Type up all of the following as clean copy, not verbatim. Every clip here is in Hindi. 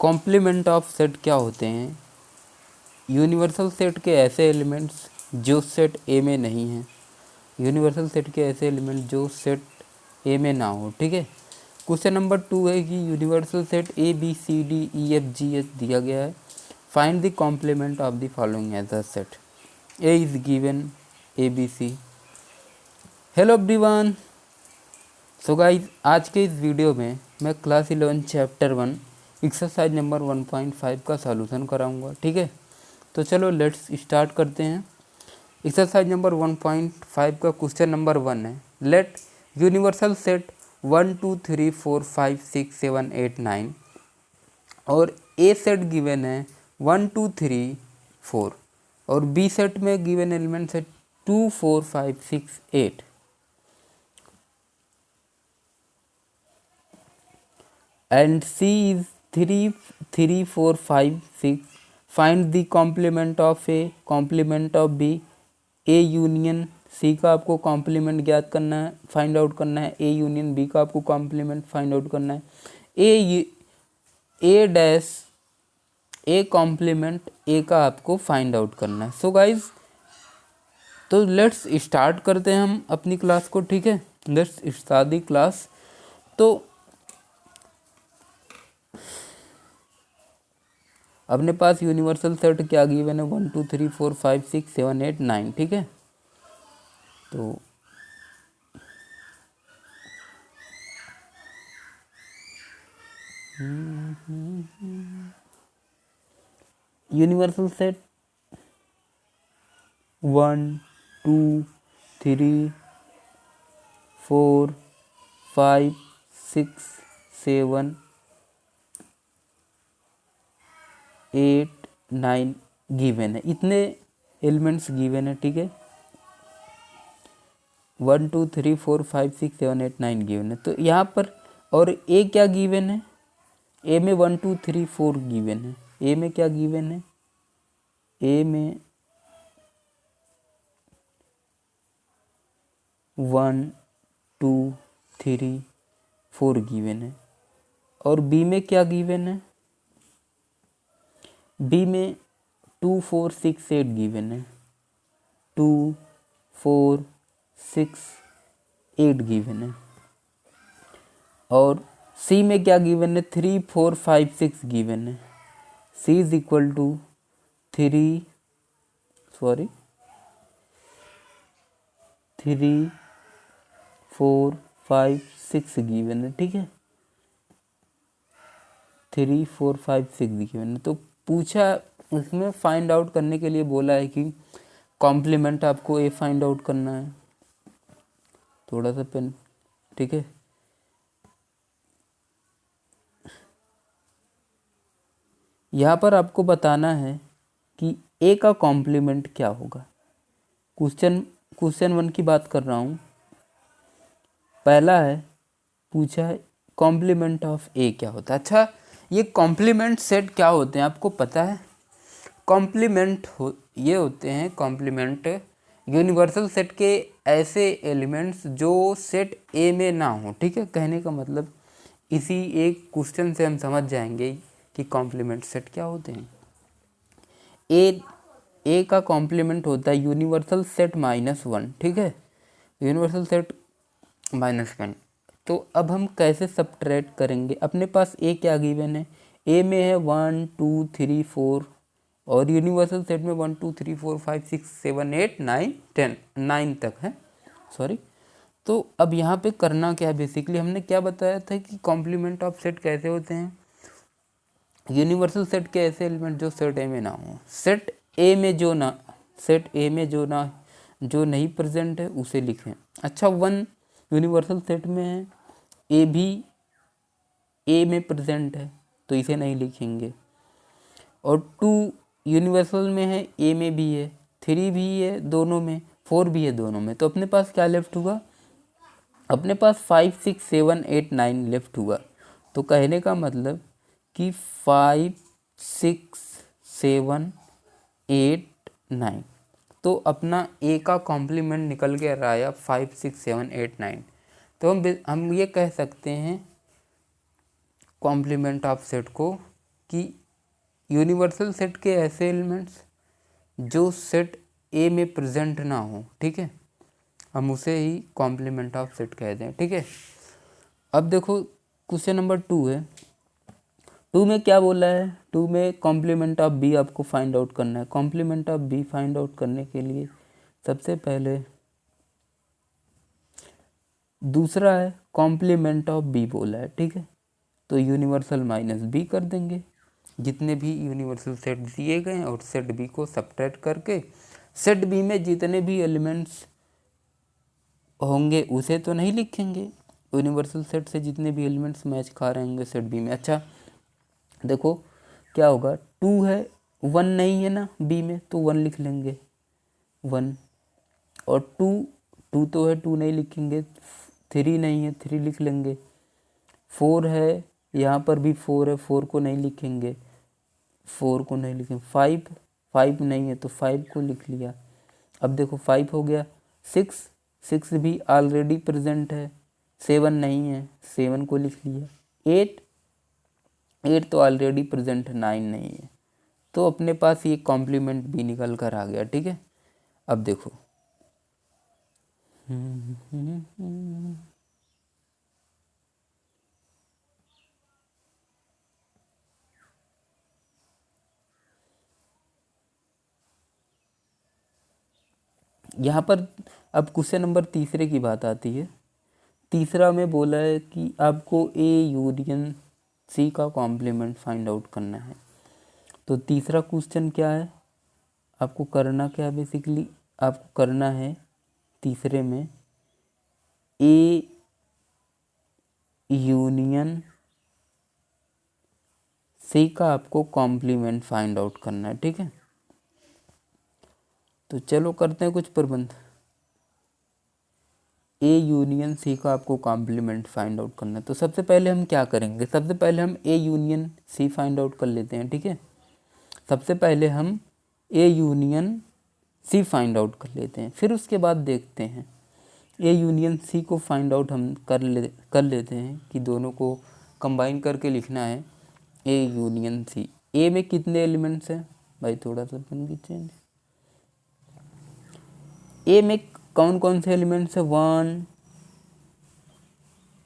कॉम्प्लीमेंट ऑफ सेट क्या होते हैं? यूनिवर्सल सेट के ऐसे एलिमेंट्स जो सेट ए में नहीं हैं। यूनिवर्सल सेट के ऐसे एलिमेंट जो सेट ए में ना हो। ठीक है। क्वेश्चन नंबर 2 है कि universal set A B C D E F G H दिया गया है। Find the complement of the following as a set. A is given A B C. Hello everyone. So guys, आज के इस वीडियो में मैं क्लास 11 चैप्टर 1 एक्सरसाइज नंबर 1.5 का सॉल्यूशन कराऊंगा। ठीक है, तो चलो लेट्स स्टार्ट करते हैं। एक्सरसाइज नंबर 1.5 का क्वेश्चन नंबर 1 है, लेट यूनिवर्सल सेट 1 2 3 4 5 6 7 8 9 और ए सेट गिवन है 1 2 3 4 और बी सेट में गिवन एलिमेंट्स है 2 4 5 6 8 and C is 3 3 4 5 6. Find the complement of A, complement of B. A union C का आपको कॉम्प्लीमेंट ज्ञात करना है, फाइंड आउट करना है। A यूनियन B का आपको कॉम्प्लीमेंट फाइंड आउट करना है। A dash A complement A का आपको फाइंड आउट करना है। सो गाइज, तो लेट्स स्टार्ट करते हैं हम अपनी क्लास को। ठीक है, लेट्स स्टार्ट दी क्लास। तो अपने पास यूनिवर्सल सेट क्या गिवन है 1 2 3 4 5 6 7 8 9। ठीक है, तो यूनिवर्सल सेट 1 2 3 4 5 6 7 8 9 गिवन है। इतने एलिमेंट्स गिवन है। ठीक है, 1 2 3 4 5 6 7 8 9 गिवन है। तो यहाँ पर और ए क्या गिवन है? ए में 1 2 3 4 गिवन है। ए में क्या गिवन है? ए में 1 2 3 4 गिवन है। और बी में क्या गिवन है? बी में 2 4 6 8 गिवन है। 2 4 6 8 गिवन है। और सी में क्या गिवन है? 3 4 5 6 गिवन है। सी इज इक्वल टू 3 4 5 6 गिवन है। ठीक है, 3 4 5 6 गिवन है। तो पूछा, उसमें फाइंड आउट करने के लिए बोला है कि कॉम्प्लीमेंट आपको ए फाइंड आउट करना है। थोड़ा सा पेन। ठीक है, यहाँ पर आपको बताना है कि ए का कॉम्प्लीमेंट क्या होगा। क्वेश्चन 1 की बात कर रहा हूँ। पहला है, पूछा है कॉम्प्लीमेंट ऑफ ए क्या होता है। अच्छा, ये कॉम्प्लीमेंट सेट क्या होते हैं आपको पता है? ये होते हैं कॉम्प्लीमेंट यूनिवर्सल सेट के ऐसे एलिमेंट्स जो सेट ए में ना हो। ठीक है, कहने का मतलब इसी एक क्वेश्चन से हम समझ जाएंगे कि कॉम्प्लीमेंट सेट क्या होते हैं। ए का कॉम्प्लीमेंट होता है यूनिवर्सल सेट -1। ठीक है, यूनिवर्सल सेट -1। तो अब हम कैसे सब्ट्रैक्ट करेंगे? अपने पास ए क्या गिवन है? ए में है 1 2 3 4 और यूनिवर्सल सेट में 1 2 3 4 5 6 7 8 9 10 9 तक है। सॉरी। तो अब यहाँ पे करना क्या है? बेसिकली हमने क्या बताया था कि कॉम्प्लीमेंट ऑफ सेट कैसे होते हैं। यूनिवर्सल सेट के ऐसे एलिमेंट जो सेट ए में ना हो। सेट ए में जो नहीं प्रेजेंट है उसे लिखें। अच्छा, 1 यूनिवर्सल सेट में है, ए भी ए में प्रेजेंट है तो इसे नहीं लिखेंगे। और 2 यूनिवर्सल में है, ए में भी है, 3 भी है दोनों में, 4 भी है दोनों में। तो अपने पास क्या लेफ्ट हुआ? अपने पास 5 6 7 8 9 लेफ्ट हुआ। तो कहने का मतलब कि 5 6 7 8 9। तो अपना ए का कॉम्प्लीमेंट निकल के आया 5 6 7 8 9। तो हम ये कह सकते हैं कॉम्प्लीमेंट ऑफ सेट को कि यूनिवर्सल सेट के ऐसे एलिमेंट्स जो सेट ए में प्रेजेंट ना हो, ठीक है, हम उसे ही कॉम्प्लीमेंट ऑफ सेट कहते हैं, ठीक है। अब देखो क्वेश्चन नंबर 2 है। 2 में क्या बोला है? 2 में कॉम्प्लीमेंट ऑफ बी आपको फाइंड आउट करना है। Complement of B find out करने के लिए सबसे पहले दूसरा है कॉम्प्लीमेंट ऑफ बी बोला है, ठीक है, तो यूनिवर्सल माइनस बी कर देंगे, जितने भी यूनिवर्सल सेट दिए गए हैं और सेट बी को सब्ट्रैक्ट करके सेट बी में जितने भी एलिमेंट्स होंगे उसे तो नहीं लिखेंगे, यूनिवर्सल सेट से जितने भी एलिमेंट्स मैच खा रहे होंगे सेट बी में। अच्छा देखो क्या होगा, 2 है, 1 नहीं है ना बी में, तो 1 लिख लेंगे 1, और 2 तो है 2 नहीं लिखेंगे, 3 नहीं है 3 लिख लेंगे, 4 है यहाँ पर भी 4 है 4 को नहीं लिखेंगे, 4 को नहीं लिखेंगे, 5 नहीं है तो 5 को लिख लिया। अब देखो 5 हो गया, 6 भी ऑलरेडी प्रेजेंट है, 7 नहीं है 7 को लिख लिया, 8 तो ऑलरेडी प्रेजेंट है, 9 नहीं है, तो अपने पास ये कॉम्प्लीमेंट भी निकल कर आ गया, ठीक है। अब देखो यहाँ पर अब क्वेश्चन नंबर तीसरे की बात आती है। तीसरा में बोला है कि आपको ए यूनियन सी का कॉम्प्लीमेंट फाइंड आउट करना है। तो तीसरा क्वेश्चन क्या है, आपको करना क्या है, बेसिकली आपको करना है तीसरे में ए यूनियन सी का आपको कॉम्प्लीमेंट फाइंड आउट करना है, ठीक है। तो चलो करते हैं कुछ प्रबंध। ए यूनियन सी का आपको कॉम्प्लीमेंट फाइंड आउट करना है, तो सबसे पहले हम क्या करेंगे, सबसे पहले हम A union C find out कर लेते हैं, ठीक है। सबसे पहले हम A union C find out कर लेते हैं, फिर उसके बाद देखते हैं ए यूनियन सी को फाइंड आउट हम कर लेते हैं कि दोनों को कंबाइन करके लिखना है ए यूनियन सी। ए में कितने एलिमेंट्स हैं भाई, थोड़ा सा पेन की चेंज। ए में कौन कौन से एलिमेंट्स है, 1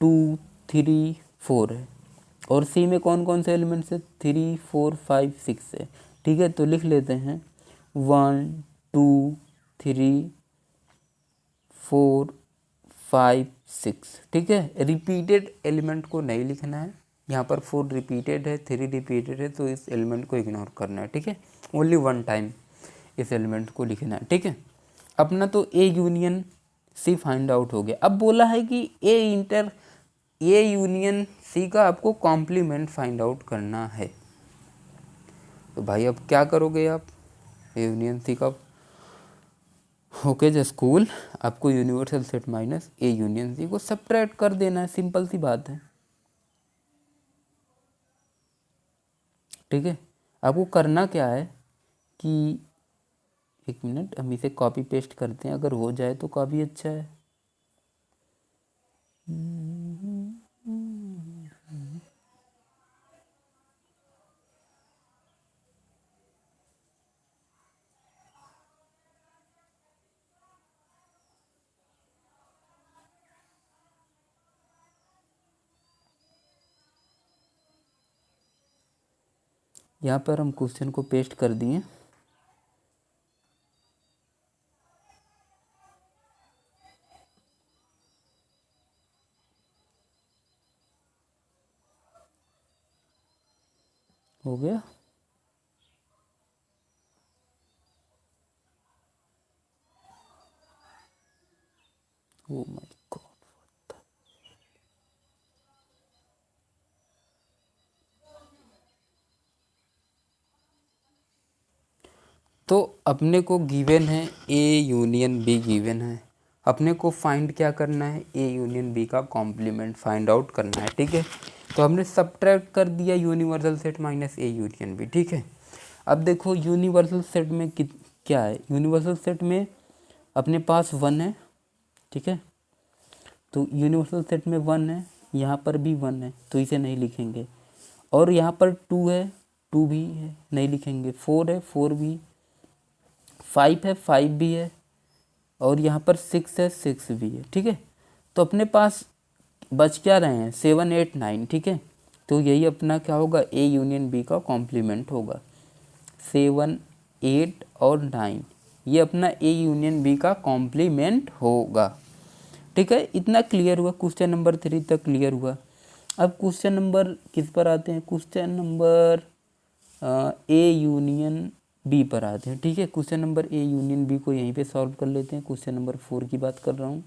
2 3 4 है, और सी में कौन कौन से एलिमेंट्स है, 3 4 5 6 है, ठीक है। तो लिख लेते हैं 1 2 3 4 5 6, ठीक है। रिपीटेड एलिमेंट को नहीं लिखना है, यहाँ पर 4 रिपीटेड है 3 रिपीटेड है, तो इस एलिमेंट को इग्नोर करना है, ठीक है। ओनली 1 टाइम इस एलिमेंट को लिखना है, ठीक है। अपना तो A union C find out हो गया। अब बोला है कि ए यूनियन सी का आपको कॉम्प्लीमेंट फाइंड आउट करना है। तो भाई अब क्या करोगे आप, ए यूनियन सी का ओके जस्ट कूल, आपको universal set minus A union C को सब्ट्रैक्ट कर देना है, सिंपल सी बात है, ठीक है। आपको करना क्या है कि एक मिनट हम इसे कॉपी पेस्ट करते हैं, अगर हो जाए तो काफ़ी अच्छा है। यहाँ पर हम क्वेश्चन को पेस्ट कर दिए। हो गया, ओ माय गॉड। तो अपने को गिवन है ए यूनियन बी गिवन है, अपने को फाइंड क्या करना है, ए यूनियन बी का कॉम्प्लीमेंट फाइंड आउट करना है, ठीक है। तो हमने सब्ट्रैक्ट कर दिया universal set minus A union B, ठीक है। अब देखो यूनिवर्सल सेट में क्या है, यूनिवर्सल सेट में अपने पास 1 है, ठीक है। तो यूनिवर्सल सेट में 1 है, यहाँ पर भी 1 है, तो इसे नहीं लिखेंगे, और यहाँ पर 2 है 2 भी है, नहीं लिखेंगे। 4 है, 4 भी। 5 है, 5 भी है। और यहाँ पर 6 है, 6 भी है। ठीक है, तो अपने पास बच क्या रहे हैं, 7 8 9। ठीक है, तो यही अपना क्या होगा, ए यूनियन बी का कॉम्प्लीमेंट होगा। 7 8 और 9 ये अपना ए यूनियन बी का कॉम्प्लीमेंट होगा। ठीक है, इतना क्लियर हुआ, क्वेश्चन नंबर 3 तक क्लियर हुआ। अब क्वेश्चन नंबर किस पर आते हैं, question number A union B पर आते हैं। ठीक है, question number A union B को यहीं पे सॉल्व कर लेते हैं। क्वेश्चन नंबर 4 की बात कर रहा हूँ।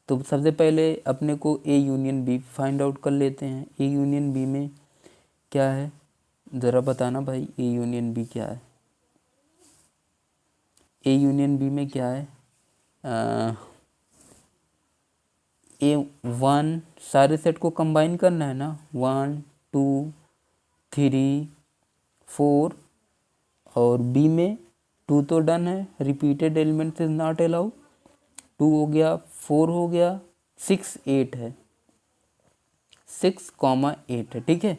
तो सबसे पहले अपने को A union B find out कर लेते हैं। ए यूनियन बी में क्या है, ज़रा बताना भाई, ए यूनियन बी क्या है। ए यूनियन बी में क्या है, ए 1 सारे सेट को कंबाइन करना है ना, 1 2 3 4। और बी में 2 तो डन है, repeated element is not allow. 2 हो गया, 4 हो गया, 6 8 है, 6,8 है। ठीक है,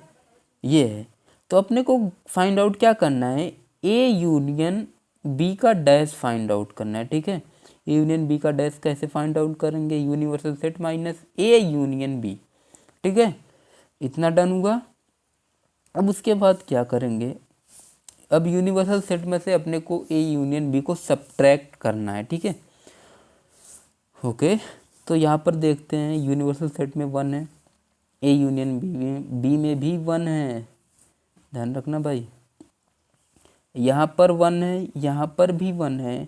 ये है। तो अपने को फाइंड आउट क्या करना है, ए यूनियन बी का डैश फाइंड आउट करना है। ठीक है, ए यूनियन बी का डैश कैसे फाइंड आउट करेंगे, universal set minus A union B. ठीक है, इतना डन हुआ। अब उसके बाद क्या करेंगे, अब यूनिवर्सल सेट में से अपने को ए यूनियन बी को सब्ट्रैक्ट करना है। ठीक है, ओके। तो यहाँ पर देखते हैं, यूनिवर्सल सेट में 1 है, ए यूनियन बी में भी 1 है, ध्यान रखना भाई। यहाँ पर 1 है, यहाँ पर भी 1 है,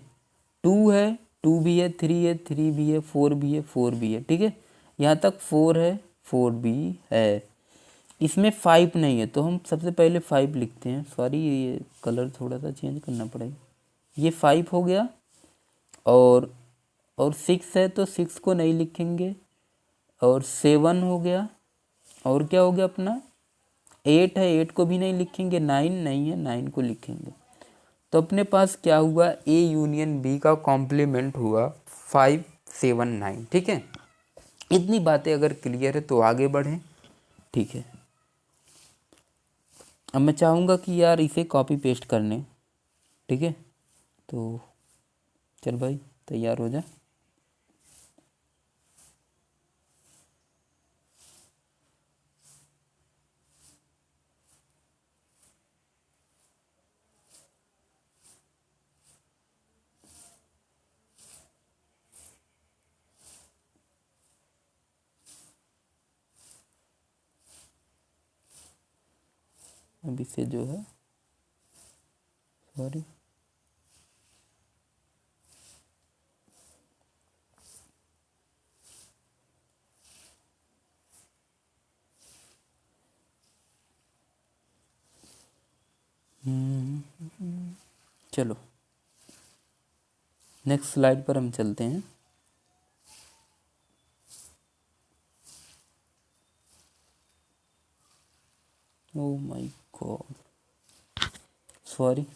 2 है, 2 भी है, 3 है, 3 भी है, 4 भी है, 4 भी है। ठीक है, यहाँ तक 4 है, 4 भी है। इसमें 5 नहीं है, तो हम सबसे पहले 5 लिखते हैं। सॉरी, ये कलर थोड़ा सा चेंज करना पड़ेगा। ये 5 हो गया। और 6 है, तो 6 को नहीं लिखेंगे। और 7 हो गया। और क्या हो गया अपना, 8 है, 8 को भी नहीं लिखेंगे। 9 नहीं है, 9 को लिखेंगे। तो अपने पास क्या हुआ, ए यूनियन बी का कॉम्प्लीमेंट हुआ 5 7 9। ठीक है, इतनी बातें अगर क्लियर है तो आगे बढ़ें। ठीक है, अब मैं चाहूँगा कि यार इसे कॉपी पेस्ट करने। ठीक है, तो चल भाई तैयार हो जा। अब इसे जो है, सॉरी, चलो नेक्स्ट स्लाइड पर हम चलते हैं। Oh my God, sorry.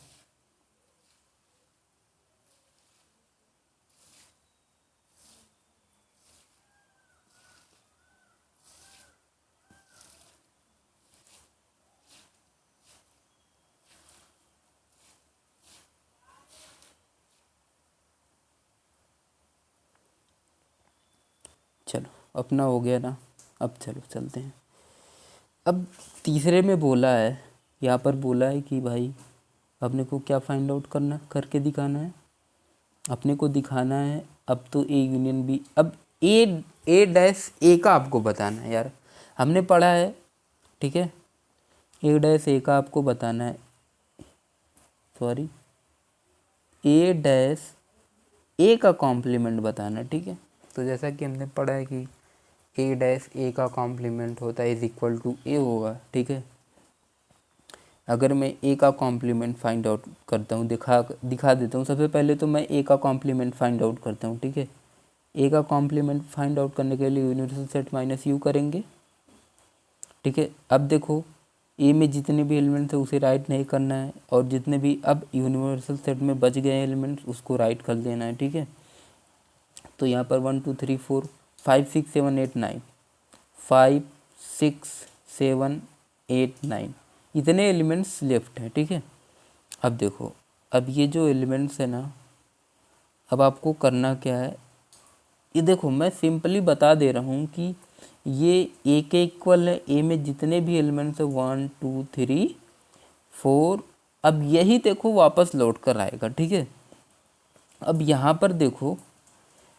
चलो अपना हो गया ना, अब चलो चलते हैं। अब तीसरे में बोला है, यहाँ पर बोला है कि भाई अपने को क्या फाइंड आउट करना, करके दिखाना है। अपने को दिखाना है अब तो ए यूनियन बी। अब ए डैश ए का आपको बताना है यार, हमने पढ़ा है। ठीक है, ए डैश ए का आपको बताना है, सॉरी, ए डैश ए का कॉम्प्लीमेंट बताना है। ठीक है, तो जैसा कि हमने पढ़ा है कि ए डैश ए का कॉम्प्लीमेंट होता है इज इक्वल टू ए होगा। ठीक है, अगर मैं ए का कॉम्प्लीमेंट फाइंड आउट करता हूँ, दिखा देता हूँ। सबसे पहले तो मैं ए का कॉम्प्लीमेंट फाइंड आउट करता हूँ। ठीक है, ए का कॉम्प्लीमेंट फाइंड आउट करने के लिए यूनिवर्सल सेट माइनस यू करेंगे। ठीक है, अब देखो ए में जितने भी एलिमेंट्स है उसे राइट नहीं करना है, और जितने भी अब यूनिवर्सल सेट में बच गए एलिमेंट्स उसको राइट कर देना है। ठीक है, तो यहाँ पर 1 2 3 4 5 6 7 8 9, 5 6 7 8 9 इतने एलिमेंट्स लेफ्ट हैं, ठीक है। अब देखो, अब ये जो एलिमेंट्स है ना, अब आपको करना क्या है, ये देखो मैं सिंपली बता दे रहा हूँ कि ये ए के इक्वल है, ए में जितने भी एलिमेंट्स है 1 2 3 4, अब यही देखो वापस लौट कर आएगा, ठीक है। अब यहाँ पर देखो,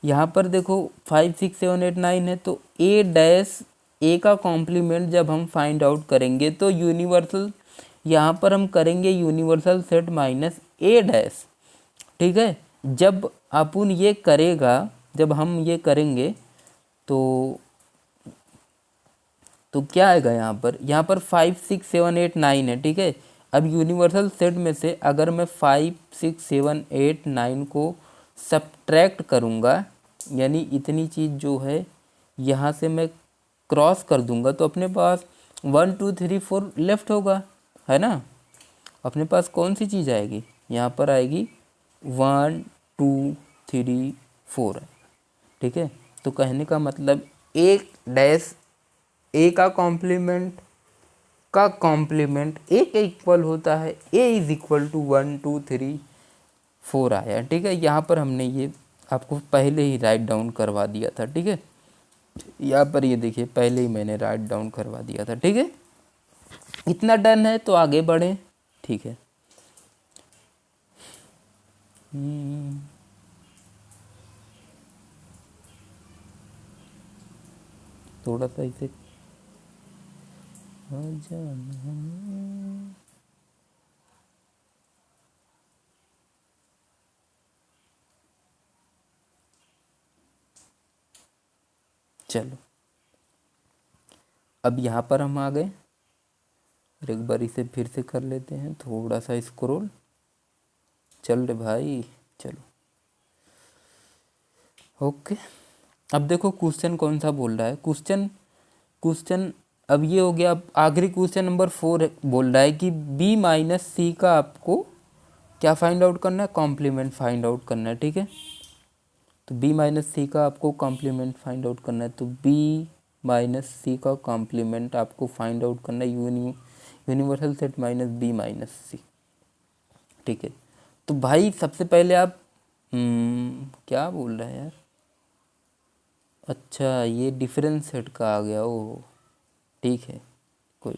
यहाँ पर देखो 5 6 7 8 9 है, तो ए डैश ए का कॉम्प्लीमेंट जब हम फाइंड आउट करेंगे तो यूनिवर्सल, यहाँ पर हम करेंगे यूनिवर्सल सेट माइनस ए डैश, ठीक है। जब अपन ये करेगा, जब हम ये करेंगे तो क्या आएगा यहाँ पर 5 6 7 8 9 है, ठीक है। अब यूनिवर्सल सेट में से अगर मैं 5 6 7 8 9 को सब्ट्रैक्ट करूँगा, यानी इतनी चीज़ जो है यहाँ से मैं क्रॉस कर दूँगा, तो अपने पास 1 2 3 4 लेफ्ट होगा, है ना। अपने पास कौन सी चीज़ आएगी, यहाँ पर आएगी 1 2 3 4, ठीक है। तो कहने का मतलब एक डैश ए का कॉम्प्लीमेंट ए के इक्वल होता है, ए इज इक्वल टू 1 2 3 4 आया, ठीक है। यहाँ पर हमने ये आपको पहले ही राइट डाउन करवा दिया था, ठीक है। यहाँ पर ये देखिए पहले ही मैंने राइट डाउन करवा दिया था, ठीक है। इतना डन है तो आगे बढ़ें, ठीक है। थोड़ा सा इसे चलो, अब यहाँ पर हम आ गए, और एक बार इसे फिर से कर लेते हैं, थोड़ा सा स्क्रॉल, चल रे भाई चलो, ओके। अब देखो क्वेश्चन कौन सा बोल रहा है, क्वेश्चन अब ये हो गया। अब आखिरी क्वेश्चन नंबर 4 बोल रहा है कि बी माइनस सी का आपको क्या फाइंड आउट करना है, कॉम्प्लीमेंट फाइंड आउट करना है, ठीक है। तो बी माइनस सी का आपको कॉम्प्लीमेंट फाइंड आउट करना है, तो बी माइनस सी का कॉम्प्लीमेंट आपको फाइंड आउट करना है universal set minus B minus C, ठीक है। तो भाई सबसे पहले आप क्या बोल रहे हैं यार, अच्छा ये डिफरेंस सेट का आ गया, ओ ठीक है, कोई।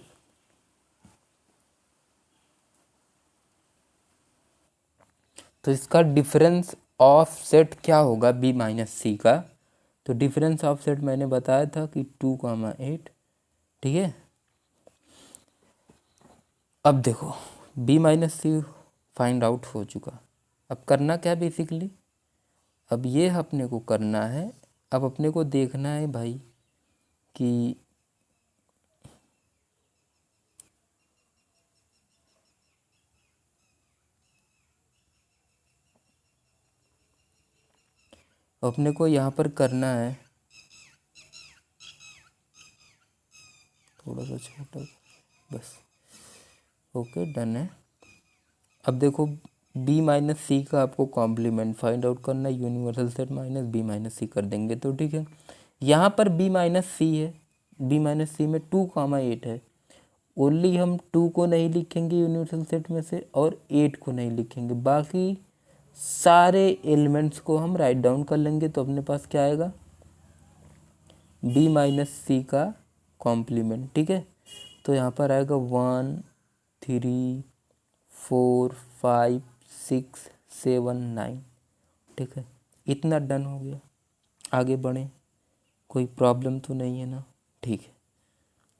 तो इसका डिफरेंस ऑफ सेट क्या होगा बी माइनस सी का, तो डिफरेंस ऑफ सेट मैंने बताया था कि 2,8, ठीक है। अब देखो बी माइनस सी फाइंड आउट हो चुका, अब करना क्या बेसिकली, अब ये अपने को करना है, अब अपने को देखना है भाई कि अपने को यहाँ पर करना है, थोड़ा सा छोटा, बस, ओके डन है। अब देखो बी माइनस सी का आपको कॉम्प्लीमेंट फाइंड आउट करना है, universal set minus B minus C कर देंगे तो ठीक है। यहाँ पर बी माइनस सी है, बी माइनस सी में 2,8 है, ओनली हम 2 को नहीं लिखेंगे यूनिवर्सल सेट में से और 8 को नहीं लिखेंगे, बाकी सारे एलिमेंट्स को हम राइट डाउन कर लेंगे, तो अपने पास क्या आएगा, बी माइनस सी का कॉम्प्लीमेंट, ठीक है। तो यहाँ पर आएगा 1 3 4 5 6 7 9, ठीक है। इतना डन हो गया, आगे बढ़ें, कोई प्रॉब्लम तो नहीं है ना, ठीक है।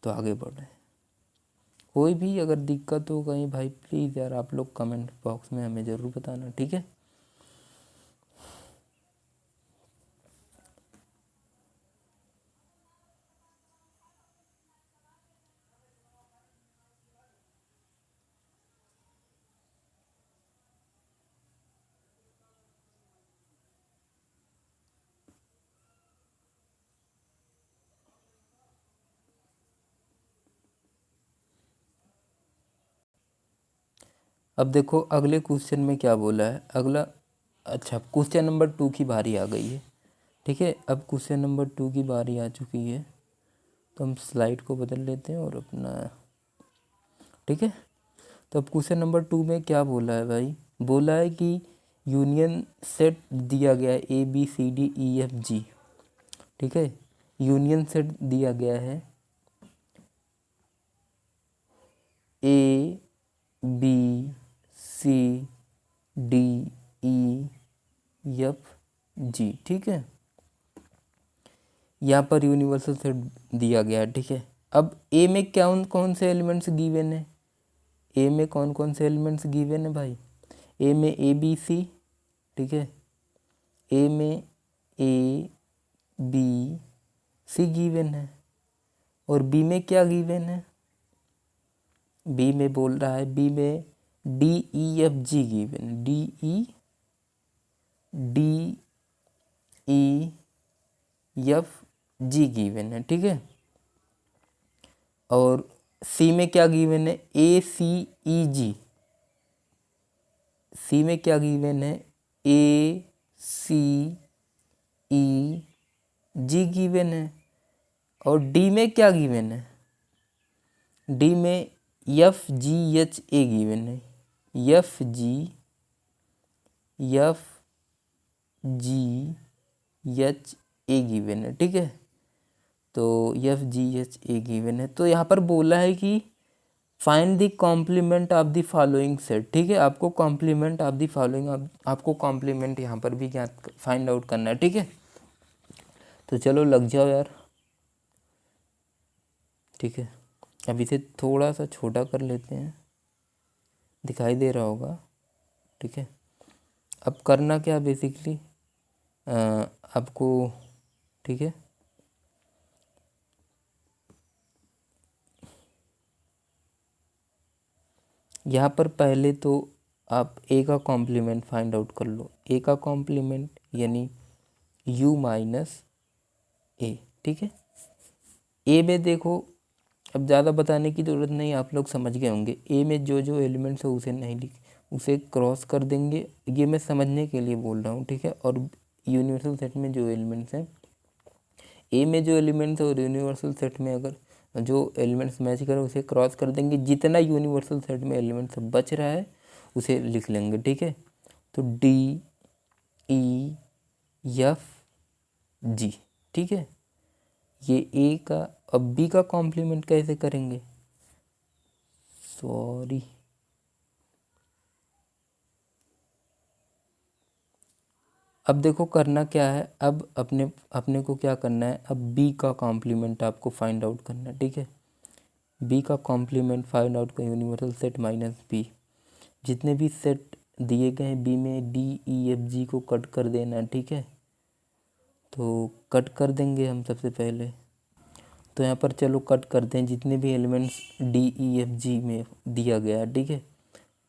तो आगे बढ़ें, कोई भी अगर दिक्कत हो कहीं भाई प्लीज़ यार आप लोग कमेंट बॉक्स में हमें ज़रूर बताना, ठीक है। अब देखो अगले क्वेश्चन में क्या बोला है, अगला, अच्छा क्वेश्चन नंबर 2 की बारी आ गई है, ठीक है। अब क्वेश्चन नंबर 2 की बारी आ चुकी है, तो हम स्लाइड को बदल लेते हैं और अपना ठीक है। तो अब क्वेश्चन नंबर 2 में क्या बोला है भाई, बोला है कि यूनियन सेट दिया गया है ABCDEFG, ठीक है। यूनियन सेट दिया गया है ABCDEFG, ठीक है। यहाँ पर यूनिवर्सल सेट दिया गया है, ठीक है। अब ए में क्या कौन से एलिमेंट्स गिवन है, ए में कौन कौन से एलिमेंट्स गिवन है भाई, ए में ABC, ठीक है। ए में ABC गिवन है, और बी में क्या गिवन है, बी में बोल रहा है, बी में DEFG गिवन, DEFG गिवन है, ठीक है। और सी में क्या गिवन है, ACEG, सी में क्या गिवन है, ACEG गिवन है। और डी में क्या गिवन है, डी में FGHA गिवन है, FGHA गिवन है, ठीक है। तो FGHA गिवन है, तो यहाँ पर बोला है कि find the complement of the following set, ठीक है। आपको कॉम्प्लीमेंट ऑफ द फॉलोइंग, आपको कॉम्प्लीमेंट यहाँ पर भी क्या फाइंड आउट करना है, ठीक है। तो चलो लग जाओ यार, ठीक है। अब इसे थोड़ा सा छोटा कर लेते हैं, दिखाई दे रहा होगा, ठीक है। अब करना क्या बेसिकली आपको, ठीक है, यहाँ पर पहले तो आप ए का कॉम्प्लीमेंट फाइंड आउट कर लो, ए का कॉम्प्लीमेंट यानी U माइनस ए, ठीक है। ए में देखो, अब ज़्यादा बताने की ज़रूरत नहीं, आप लोग समझ गए होंगे। ए में जो जो एलिमेंट्स है उसे नहीं लिख, उसे क्रॉस कर देंगे, ये मैं समझने के लिए बोल रहा हूँ, ठीक है। और यूनिवर्सल सेट में जो एलिमेंट्स हैं, ए में जो एलिमेंट्स है और यूनिवर्सल सेट में अगर जो एलिमेंट्स मैच करें उसे क्रॉस कर देंगे, जितना यूनिवर्सल सेट में एलिमेंट्स बच रहा है उसे लिख लेंगे, ठीक है। तो DEFG, ठीक है। ये ए का, अब बी का कॉम्प्लीमेंट कैसे करेंगे, सॉरी, अब देखो करना क्या है, अब अपने को क्या करना है, अब बी का कॉम्प्लीमेंट आपको फाइंड आउट करना है, ठीक है। बी का कॉम्प्लीमेंट फाइंड आउट का यूनिवर्सल सेट माइनस बी, जितने भी सेट दिए गए हैं बी में DEFG को कट कर देना, ठीक है। तो कट कर देंगे हम सबसे पहले, तो यहाँ पर चलो कट करते हैं जितने भी एलिमेंट्स DEFG में दिया गया है, ठीक है।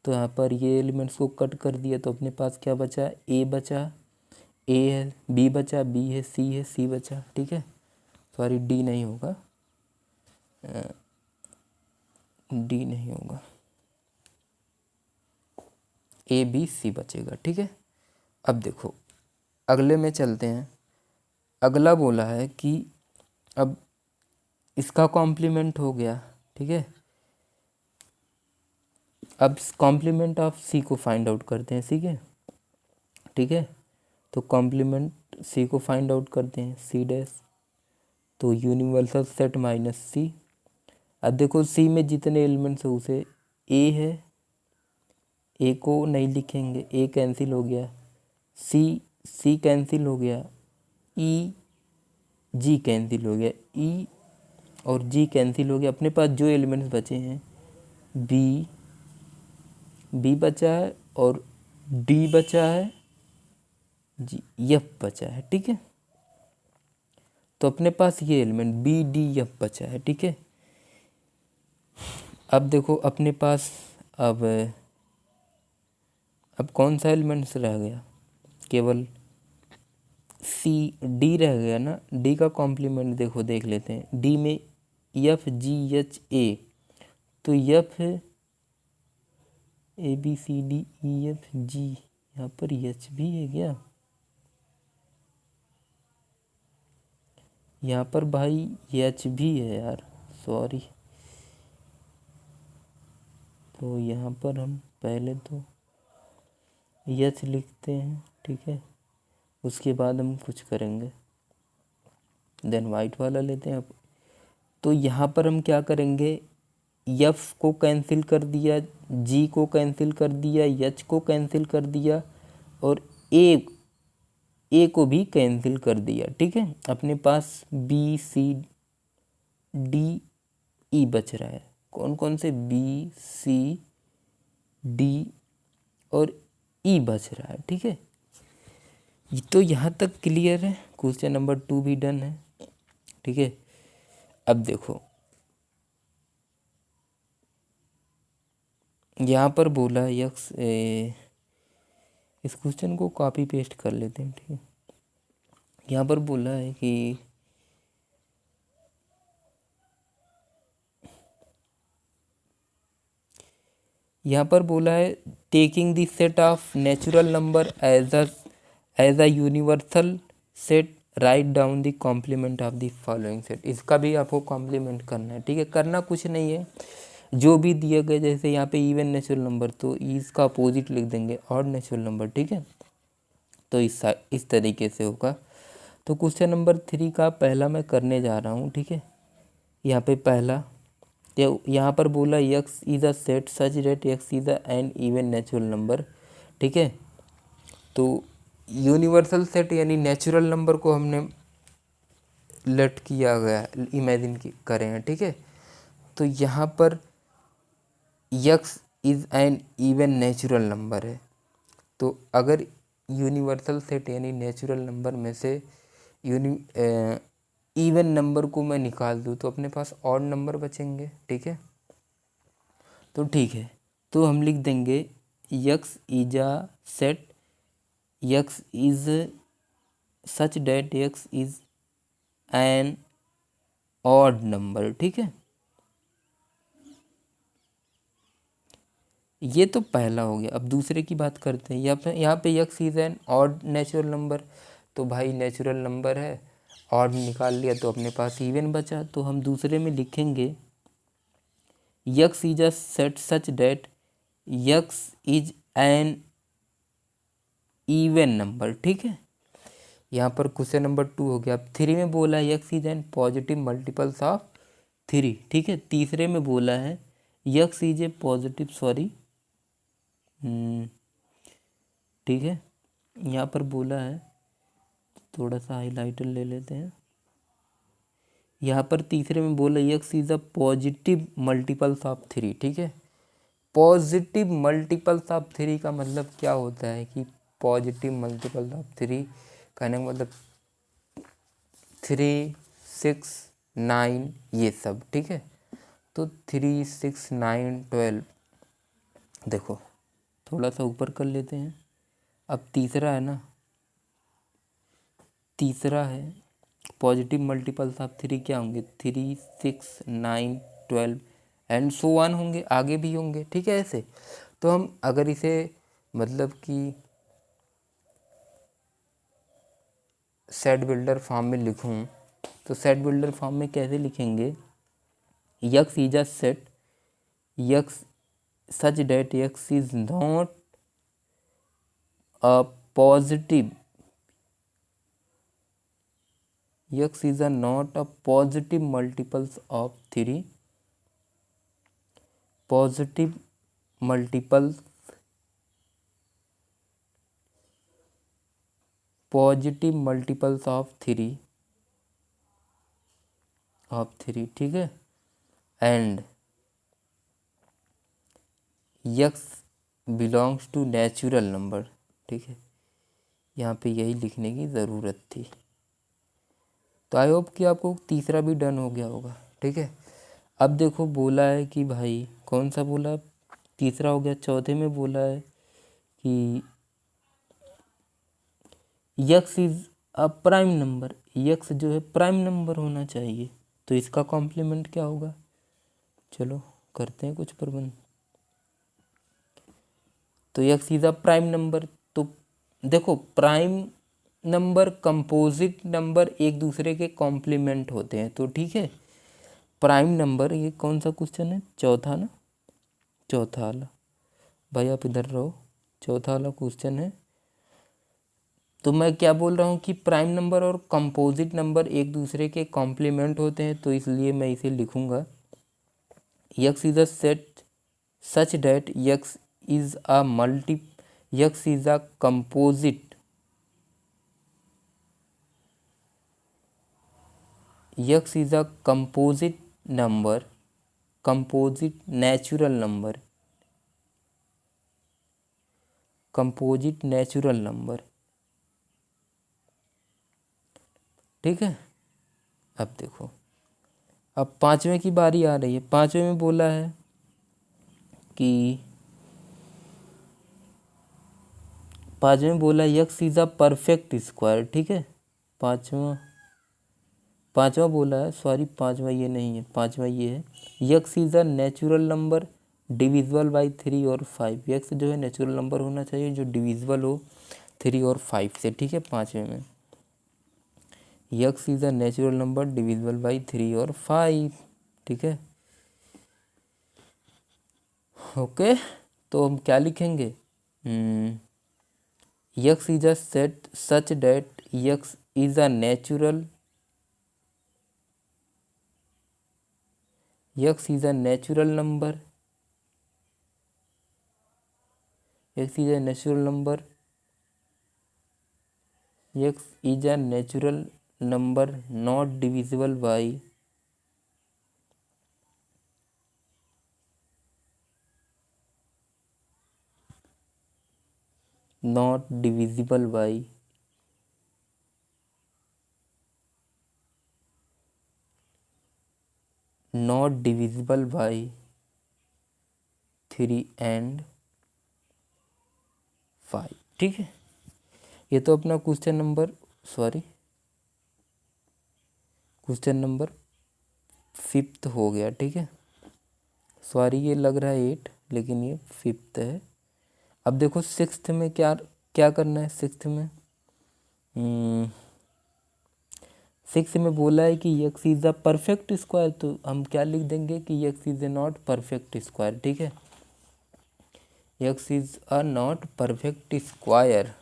तो यहाँ पर ये एलिमेंट्स को कट कर दिया, तो अपने पास क्या बचा, ए बचा, ए है, बी बचा, बी है, सी है, सी बचा, ठीक है। सॉरी, डी नहीं होगा, डी नहीं होगा, ABC बचेगा, ठीक है। अब देखो अगले में चलते हैं। अगला बोला है कि अब इसका कॉम्प्लीमेंट हो गया, ठीक है। अब कॉम्प्लीमेंट ऑफ सी को फाइंड आउट करते हैं, ठीक है, ठीक है। तो कॉम्प्लीमेंट सी को फाइंड आउट करते हैं, सी डैश, तो यूनिवर्सल सेट माइनस सी। अब देखो सी में जितने एलिमेंट्स है उसे, ए है, ए को नहीं लिखेंगे, ए कैंसिल हो गया, सी कैंसिल हो गया, जी कैंसिल हो गया, ई और जी कैंसिल हो गया। अपने पास जो एलिमेंट्स बचे हैं, बी बचा है और डी बचा है, जी एफ बचा है, ठीक है। तो अपने पास ये एलिमेंट BDF बचा है, ठीक है। अब देखो अपने पास अब कौन सा एलिमेंट्स रह गया, केवल डी रह गया ना। डी का कॉम्प्लीमेंट देखो, देख लेते हैं। डी में FGHA, तो एफ है, ABCDEFG, यहाँ पर एच भी है क्या, यहाँ पर भाई एच भी है यार, सॉरी, तो यहाँ पर हम पहले तो यच लिखते हैं, ठीक है, उसके बाद हम कुछ करेंगे, देन वाइट वाला लेते हैं। अब तो यहाँ पर हम क्या करेंगे, यफ को कैंसिल कर दिया, जी को कैंसिल कर दिया, यच को कैंसिल कर दिया और ए को भी कैंसिल कर दिया, ठीक है। अपने पास बी सी डी ई बच रहा है। कौन कौन से, बी सी डी और ई बच रहा है, ठीक है। तो यहाँ तक क्लियर है, क्वेश्चन नंबर 2 भी डन है, ठीक है। अब देखो यहाँ पर बोला है यक्स, इस क्वेश्चन को कॉपी पेस्ट कर लेते हैं, ठीक है। यहाँ पर बोला है कि यहाँ पर बोला है taking the set of natural number as a universal set write down the complement of the following set. इसका भी आपको कॉम्प्लीमेंट करना है, ठीक है। करना कुछ नहीं है, जो भी दिए गए, जैसे यहाँ पे इवन नेचुरल नंबर तो इसका अपोजिट लिख देंगे ऑड नेचुरल नंबर, ठीक है। तो इस तरीके से होगा। तो क्वेश्चन नंबर 3 का पहला मैं करने जा रहा हूँ, ठीक है। यहाँ पे पहला, तो यहाँ पर बोला x is a set such that x is an even natural number, ठीक है। तो यूनिवर्सल सेट यानी नेचुरल नंबर को हमने लेट किया गया, इमेजिन करें हैं, ठीक है। तो यहाँ पर x is an even natural number है। तो अगर यूनिवर्सल सेट यानी नेचुरल नंबर में से इवन नंबर को मैं निकाल दूँ तो अपने पास ऑड नंबर बचेंगे, ठीक है। तो ठीक है, तो हम लिख देंगे x is a set x is such that x is an odd number, ठीक है। ये तो पहला हो गया। अब दूसरे की बात करते हैं। यहाँ पे x is an odd natural number, तो भाई नेचुरल नंबर है, ऑड निकाल लिया तो अपने पास इवन बचा। तो हम दूसरे में लिखेंगे x is a set such that x is an even number, ठीक है। यहाँ पर क्वेश्चन नंबर 2 हो गया। अब 3 में बोला है x is N positive multiples of 3, ठीक है। तीसरे में बोला है x is A positive, sorry, ठीक है। यहाँ पर बोला है, थोड़ा सा हाईलाइटर ले लेते हैं। यहाँ पर तीसरे में बोला x is a positive multiples of 3, ठीक है। पॉजिटिव मल्टीपल्स ऑफ 3 का मतलब क्या होता है कि पॉजिटिव मल्टीपल्स ऑफ 3 कहने का मतलब 3, 6, 9 ये सब, ठीक है। तो 3, 6, 9, 12, देखो थोड़ा सा ऊपर कर लेते हैं। अब तीसरा है ना, तीसरा है पॉजिटिव मल्टीपल्स ऑफ 3 क्या होंगे, 3, 6, 9, 12 एंड सो वन होंगे, आगे भी होंगे, ठीक है। ऐसे तो हम अगर इसे मतलब कि सेट बिल्डर फॉर्म में लिखूं तो सेट बिल्डर फॉर्म में कैसे लिखेंगे, x is a set x such that x is not a positive x is a not a positive multiples of 3 positive multiples of 3, ठीक है। And x belongs to natural number, ठीक है। यहाँ पे यही लिखने की ज़रूरत थी। तो आई होप कि आपको तीसरा भी डन हो गया होगा, ठीक है। अब देखो बोला है कि भाई कौन सा बोला, तीसरा हो गया। चौथे में बोला है कि x is a prime number, x जो है प्राइम नंबर होना चाहिए। तो इसका कॉम्प्लीमेंट क्या होगा, चलो करते हैं कुछ प्रबंध। तो x is a prime number, तो देखो प्राइम नंबर कंपोजिट नंबर एक दूसरे के कॉम्प्लीमेंट होते हैं, तो ठीक है। प्राइम नंबर, ये कौन सा क्वेश्चन है, चौथा ना, चौथा वाला, भाई आप इधर रहो, चौथा वाला क्वेश्चन है। तो मैं क्या बोल रहा हूँ कि प्राइम नंबर और कंपोजिट नंबर एक दूसरे के कॉम्प्लीमेंट होते हैं, तो इसलिए मैं इसे लिखूँगा x is a set such that x is a multi x is a composite, x is a composite number, composite natural number, composite natural number, ठीक है। अब देखो, अब पांचवें की बारी आ रही है। पांचवें में बोला है कि पांचवें में बोला x is a perfect square, ठीक है। पांचवा पांचवा बोला है, सॉरी पांचवा ये नहीं है, पांचवा ये है x is a natural number divisible by 3 और 5। यक्स जो है नेचुरल नंबर होना चाहिए जो डिविजिबल हो 3 और 5 से, ठीक है। पांचवें में x is a natural number divisible by 3 और 5, ठीक है। ओके, तो हम क्या लिखेंगे, x is a set such that x is a natural, x is a natural number, x is a natural number, x is a natural number not divisible by not divisible by not divisible by 3 and 5, ठीक है। ये तो अपना question number, sorry question number 5th हो गया, ठीक है। सॉरी ये लग रहा है 8 लेकिन ये 5th है। अब देखो 6th में क्या क्या करना है। 6th में 6 में बोला है कि x is a perfect square, तो हम क्या लिख देंगे कि x is a not perfect square, ठीक है। X is a not perfect square,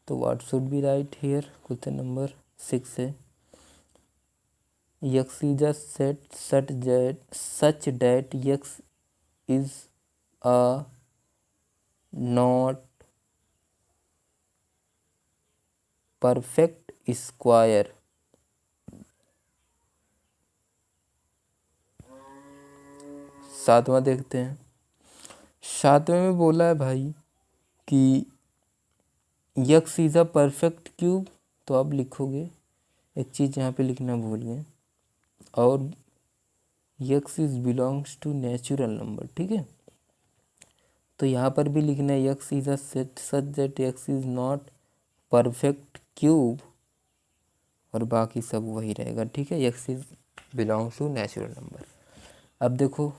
तो what should be right here. Question number 6 है x is a set such that x is a not perfect square. सातवां देखते हैं। सातवें में बोला है भाई कि x is a perfect cube, तो आप लिखोगे, एक चीज़ यहाँ पे लिखना भूल गए, और x is belongs to natural number, ठीक है। तो यहाँ पर भी लिखना है x is a set such that x is not perfect cube, और बाकी सब वही रहेगा, ठीक है। X is belongs to natural number. अब देखो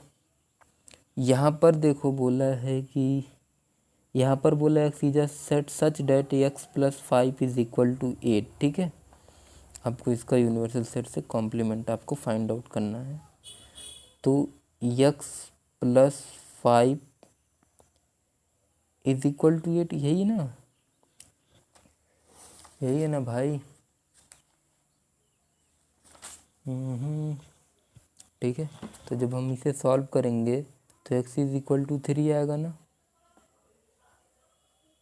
यहाँ पर देखो बोला है कि यहाँ पर बोला है x is a set such that x plus 5 is equal to 8, ठीक है। आपको इसका यूनिवर्सल सेट से कॉम्प्लीमेंट आपको फाइंड आउट करना है। तो x plus 5 is equal to 8, यही ना, यही है ना भाई। ठीक है, तो जब हम इसे सॉल्व करेंगे तो एक्स इज इक्वल टू 3 आएगा ना,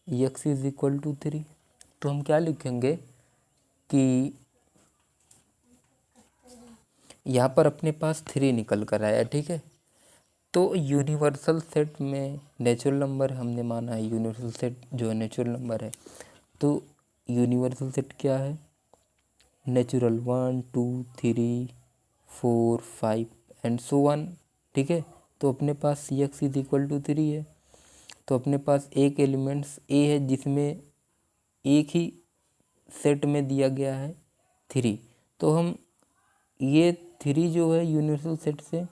एक्स इज इक्वल टू 3। तो हम क्या लिखेंगे कि यहाँ पर अपने पास 3 निकल कर आया, ठीक है। तो यूनिवर्सल सेट में नेचुरल नंबर हमने माना है, यूनिवर्सल सेट जो है नेचुरल नंबर है, तो यूनिवर्सल सेट क्या है, नेचुरल 1 2 3 4 5 एंड सो वन, ठीक है। तो अपने पास एक्स इज इक्वल टू 3 है, तो अपने पास एक एलिमेंट्स ए है जिसमें एक ही सेट में दिया गया है 3, तो हम ये 3 जो है यूनिवर्सल सेट से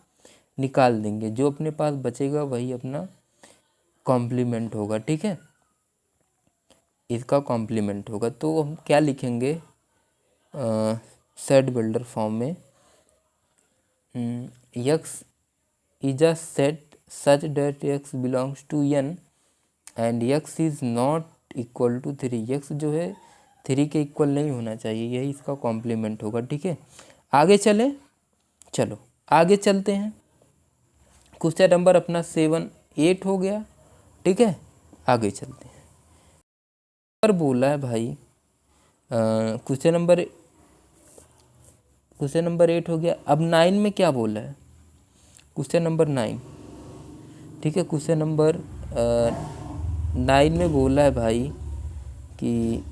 निकाल देंगे, जो अपने पास बचेगा वही अपना कॉम्प्लीमेंट होगा, ठीक है। इसका कॉम्प्लीमेंट होगा, तो हम क्या लिखेंगे सेट बिल्डर फॉर्म में, x is a set such that x belongs to n and x is not equal to 3। x जो है 3 के इक्वल नहीं होना चाहिए, यही इसका कॉम्प्लीमेंट होगा। ठीक है, आगे चले, चलो आगे चलते हैं। क्वेश्चन नंबर अपना 7 8 हो गया। ठीक है, आगे चलते हैं। पर बोला है भाई क्वेश्चन नंबर 8 हो गया। अब 9 में क्या बोला है, क्वेश्चन नंबर 9। ठीक है, क्वेश्चन नंबर 9 में बोला है भाई कि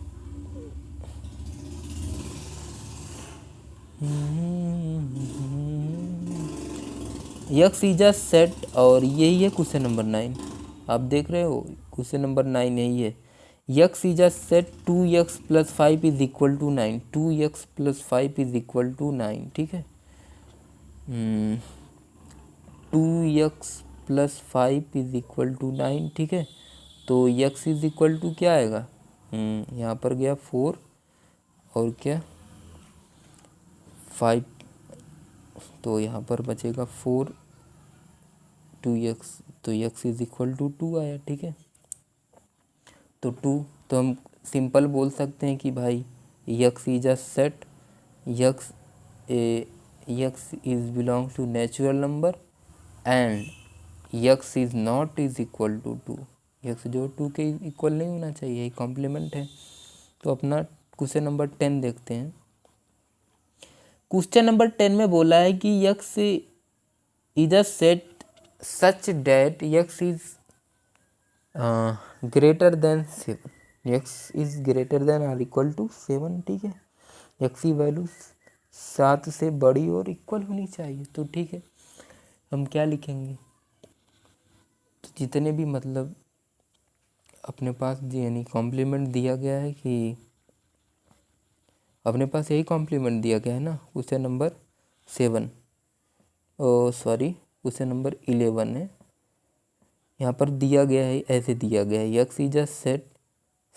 यक्स इज अ सेट, और यही है क्वेश्चन नंबर 9। आप देख रहे हो क्वेश्चन नंबर 9 यही है। X is a set 2x + 5 is equal to 9। 2x + 5 is equal to 9। ठीक है, 2x + 5 इज इक्वल टू 9। ठीक है, तो x इज इक्वल टू क्या आएगा, यहाँ पर गया 4 और क्या 5, तो यहाँ पर बचेगा 4 2x, तो x इज इक्वल टू 2 आया। ठीक है, तो 2, तो हम सिंपल बोल सकते हैं कि भाई x is a set, x is belongs to natural number and x is not is equal to 2। x जो 2 के इक्वल नहीं होना चाहिए, कॉम्प्लीमेंट है। तो अपना क्वेश्चन नंबर 10 देखते हैं। क्वेश्चन नंबर 10 में बोला है कि x is a set such that x is greater than 7। x is greater than और इक्वल टू 7। ठीक है, x की वैल्यू 7 से बड़ी और इक्वल होनी चाहिए। तो ठीक है, हम क्या लिखेंगे, तो जितने भी मतलब अपने पास यानी कॉम्प्लीमेंट दिया गया है कि अपने पास यही कॉम्प्लीमेंट दिया गया है ना, क्वेश्चन नंबर 7 क्वेश्चन नंबर 11 है। यहाँ पर दिया गया है, ऐसे दिया गया है x is a set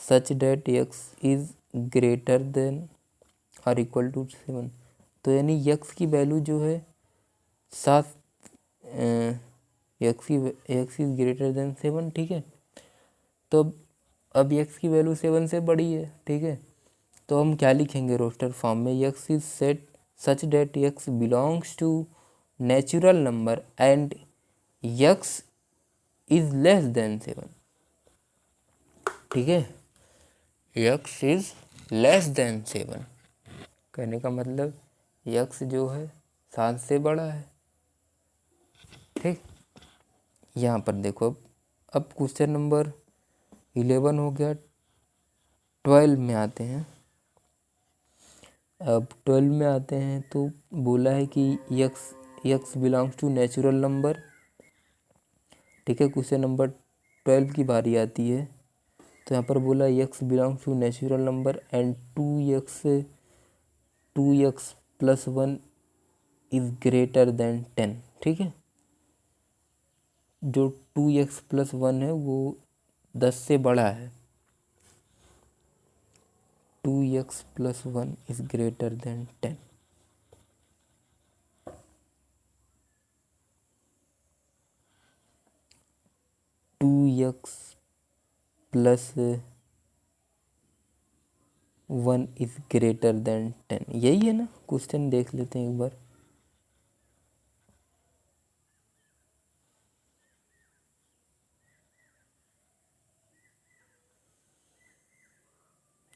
such that x is greater than और इक्वल टू 7। तो यानी x की वैल्यू जो है 7, x इज ग्रेटर देन 7। ठीक है, तो अब x की वैल्यू 7 से बड़ी है। ठीक है, तो हम क्या लिखेंगे रोस्टर फॉर्म में, x is set such that x belongs to natural number and x is less than 7। ठीक है, x इज लेस देन 7 कहने का मतलब x जो है 7 से बड़ा है। ठीक, यहाँ पर देखो अब क्वेश्चन नंबर 11 हो गया। 12 में आते हैं। अब 12 में आते हैं तो बोला है कि x belongs to natural number. ठीक है, क्वेश्चन नंबर 12 की बारी आती है। तो यहाँ पर बोला x belongs to natural number and 2x + 1 is greater than 10। ठीक है, जो 2x + 1 है वो 10 से बड़ा है। 2x + 1 is greater than 10। x + 1 is greater than 10, यही है ना क्वेश्चन, देख लेते हैं एक बार।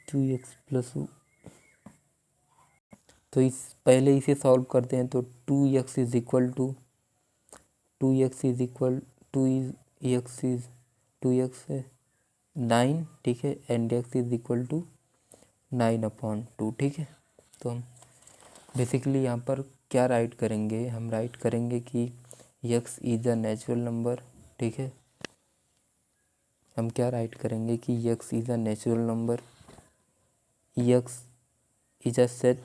टू एक्स प्लस, तो इस पहले इसे सॉल्व करते हैं। तो 2x is equal to 2x is equal to x is 2x है 9। ठीक है, and x is equal to 9/2। ठीक है, तो हम बेसिकली यहाँ पर क्या राइट करेंगे, हम राइट करेंगे कि x is a natural number. ठीक है, हम क्या राइट करेंगे कि x is a natural number, x is a set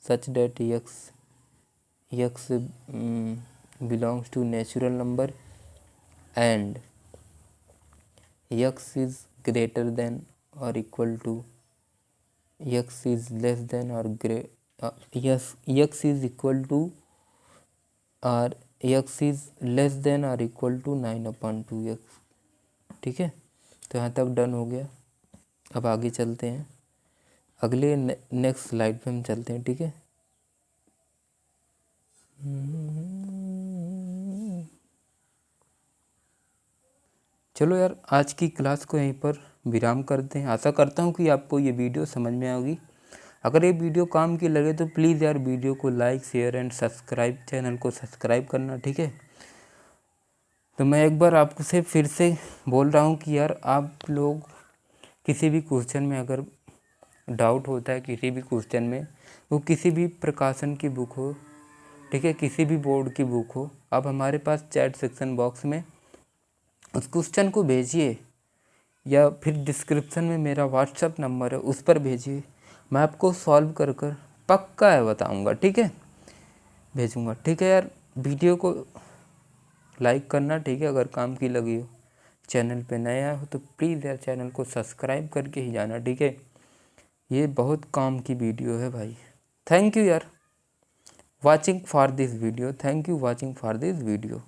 such that x belongs to natural number and x is greater than or equal to, x is less than or yes, x is equal to or x is less than और इक्वल टू 9/2x। ठीक है, तो यहाँ तक डन हो गया। अब आगे चलते हैं, अगले नेक्स्ट स्लाइड पे हम चलते हैं। ठीक है, चलो यार, आज की क्लास को यहीं पर विराम करते हैं। आशा करता हूँ कि आपको ये वीडियो समझ में आएगी। अगर ये वीडियो काम की लगे तो प्लीज़ यार वीडियो को like, share and subscribe, channel को सब्सक्राइब करना। ठीक है, तो मैं एक बार आपको से फिर से बोल रहा हूँ कि यार आप लोग किसी भी क्वेश्चन में अगर डाउट होता है, किसी भी क्वेश्चन में, वो किसी भी प्रकाशन की बुक हो, ठीक है, किसी भी बोर्ड की बुक हो, आप हमारे पास चैट सेक्शन बॉक्स में उस क्वेश्चन को भेजिए, या फिर डिस्क्रिप्शन में मेरा व्हाट्सअप नंबर है उस पर भेजिए। मैं आपको सॉल्व कर कर पक्का है बताऊंगा। ठीक है, भेजूंगा। ठीक है यार, वीडियो को लाइक करना। ठीक है, अगर काम की लगी हो, चैनल पे नया हो तो प्लीज़ यार चैनल को सब्सक्राइब करके ही जाना। ठीक है, ये बहुत काम की वीडियो है भाई। थैंक यू यार watching for this video, thank you watching for this video.